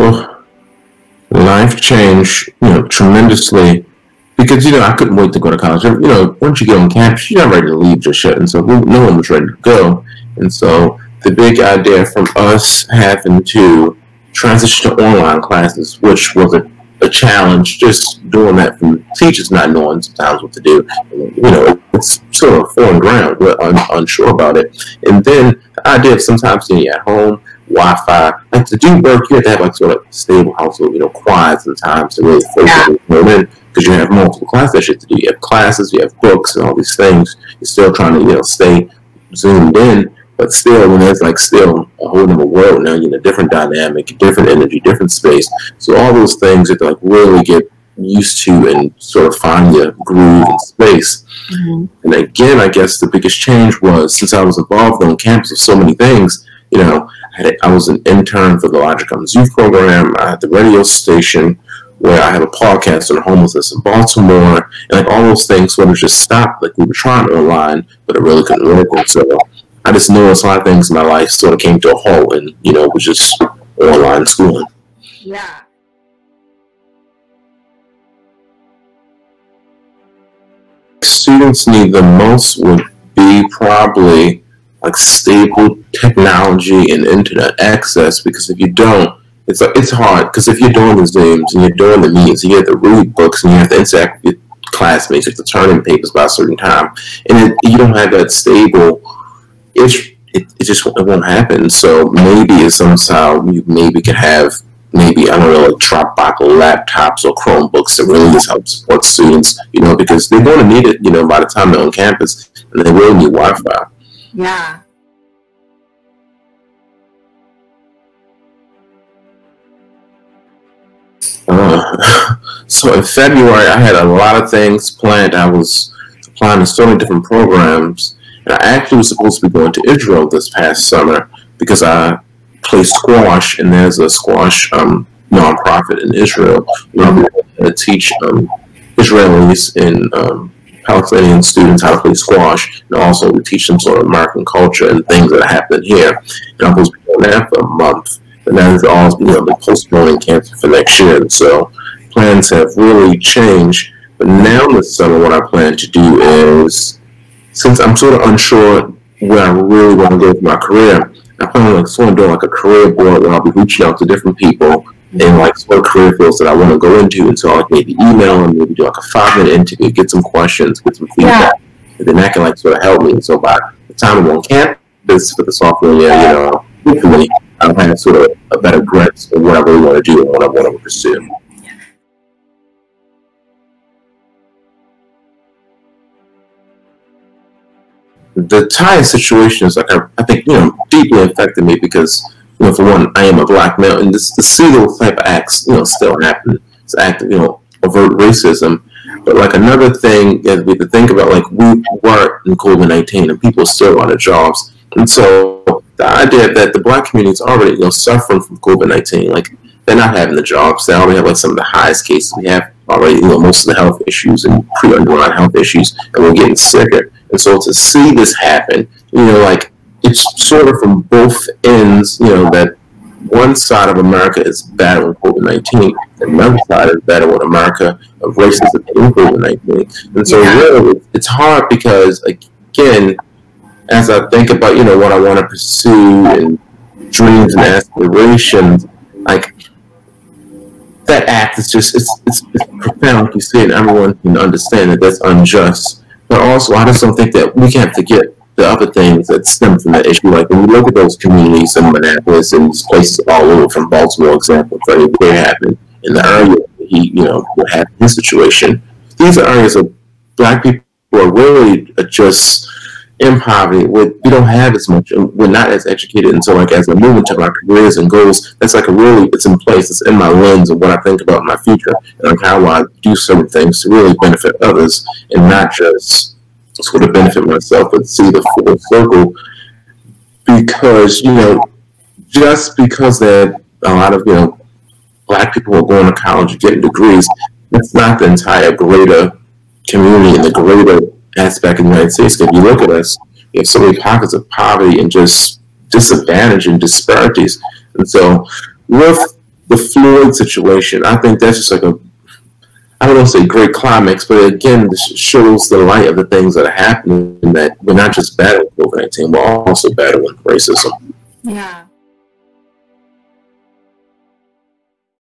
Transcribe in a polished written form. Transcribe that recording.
Well, life changed, tremendously because, I couldn't wait to go to college. Once you get on campus, you're not ready to leave just yet. And so no one was ready to go. And so the big idea from us having to transition to online classes, which was a challenge, just doing that from teachers not knowing sometimes what to do. It's sort of foreign ground. We're unsure about it. And then the idea of sometimes being at home, Wi-Fi, like to do work, you have to have like sort of stable household, quiet sometimes to really focus on it because you have multiple classes that you have to do. You have classes, you have books, and all these things. You're still trying to, stay zoomed in, but still, when there's like still a whole other world now, different dynamic, different energy, different space. So all those things that like really get used to and sort of find your groove and space. Mm-hmm. And again, I guess the biggest change was since I was involved on campus with so many things, I was an intern for the Logic Commons Youth Program. I had the radio station where I had a podcast on homelessness in Baltimore, and like all those things sort of just stopped. Like we were trying online, but it really couldn't work. And so I just noticed a lot of things in my life sort of came to a halt, and it was just online schooling. Yeah. Students need the most would be probably like stable technology and internet access, because if you don't, it's hard, because if you're doing the Zooms and you're doing the meetings, you have to read books and you have to interact with your classmates, you have to turn in papers by a certain time, and you don't have that stable, it won't happen. So maybe somehow you maybe could have I don't know, like Dropbox laptops or Chromebooks that really just help support students, because they're going to need it, by the time they're on campus, and they will need Wi-Fi. Yeah. So in February, I had a lot of things planned. I was applying to so many different programs, and I actually was supposed to be going to Israel this past summer because I play squash, and there's a squash nonprofit in Israel where I'm going to teach Israelis and Palestinian students how to play squash, and also to teach them sort of American culture and things that happen here. And I'm supposed to be doing that for a month, and that is all been postponing campus for next year. And so plans have really changed. But now this summer, what I plan to do is, since I'm sort of unsure where I really want to go with my career, I plan on sort of doing like a career board where I'll be reaching out to different people in like sort of career fields that I want to go into, and so I'll maybe email and maybe do like a 5-minute interview, get some questions, get some feedback, and then that can like sort of help me. And so by the time I'm on campus for the sophomore year, hopefully I'll have sort of a better grasp of what I really want to do and what I want to pursue. The Thai situation is like I think deeply affected me because for one, I am a black male, and to see those type of acts still happen. It's overt racism. But like another thing that we have to think about, like we were in COVID-19 and people are still out of jobs, and so the idea that the black community is already suffering from COVID-19, like they're not having the jobs, they already have like some of the highest cases we have already, most of the health issues and pre-underlying health issues, and we're getting sicker. And so to see this happen, like it's sort of from both ends, that one side of America is battling COVID-19, and another side is battling America of racism in COVID-19. And so really, it's hard because, again, as I think about, what I want to pursue and dreams and aspirations, like that act is just, it's profound. Like you see it, and everyone can understand that that's unjust. But also, I just don't think that we can't forget the other things that stem from that issue. Like when we look at those communities in Minneapolis and places all over, from Baltimore, example, Freddie Gray happened in the area he, what happened in his situation. These are areas of black people who are really just in poverty. We don't have as much, and we're not as educated. And so, like as I move into my careers and goals, that's like it's in place. It's in my lens of what I think about my future and like how I do certain things to really benefit others and not just sort of benefit myself, but see the full circle. Because just because there are a lot of black people who are going to college and getting degrees, that's not the entire greater community and the greater aspect of the United States. If you look at us, you have so many pockets of poverty and just disadvantage and disparities. And so with the Floyd situation, I think that's just like a, I don't want to say great climax, but again, this shows the light of the things that are happening, and that we're not just battling COVID-19, we're also battling racism. Yeah.